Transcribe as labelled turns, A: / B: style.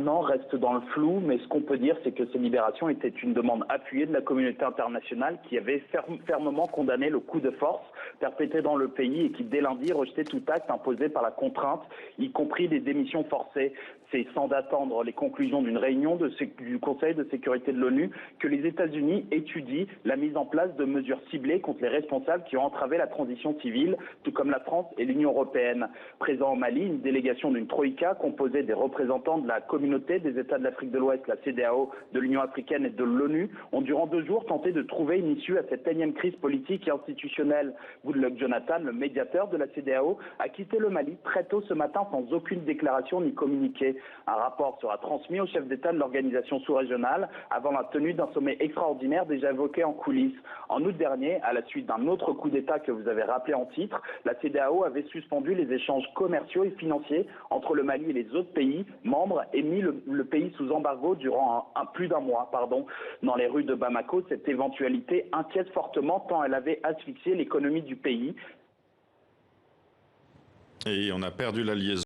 A: Non, reste dans le flou, mais ce qu'on peut dire, c'est que ces libérations étaient une demande appuyée de la communauté internationale qui avait fermement condamné le coup de force perpétré dans le pays et qui, dès lundi, rejetait tout acte imposé par la contrainte, y compris des démissions forcées. C'est sans attendre les conclusions d'une réunion du Conseil de sécurité de l'ONU que les États-Unis étudient la mise en place de mesures ciblées contre les responsables qui ont entravé la transition civile, tout comme la France et l'Union européenne. Présent au Mali, une délégation d'une troïka composée des représentants de la communauté des États de l'Afrique de l'Ouest, la CEDEAO, de l'Union africaine et de l'ONU ont durant 2 jours tenté de trouver une issue à cette énième crise politique et institutionnelle. Goodluck Jonathan, le médiateur de la CEDEAO, a quitté le Mali très tôt ce matin sans aucune déclaration ni communiqué. Un rapport sera transmis au chef d'État de l'organisation sous-régionale avant la tenue d'un sommet extraordinaire déjà évoqué en coulisses. En août dernier, à la suite d'un autre coup d'État que vous avez rappelé en titre, la CEDEAO avait suspendu les échanges commerciaux et financiers entre le Mali et les autres pays membres et mis le pays sous embargo durant plus d'un mois. Dans les rues de Bamako, cette éventualité inquiète fortement tant elle avait asphyxié l'économie du pays.
B: Et on a perdu la liaison.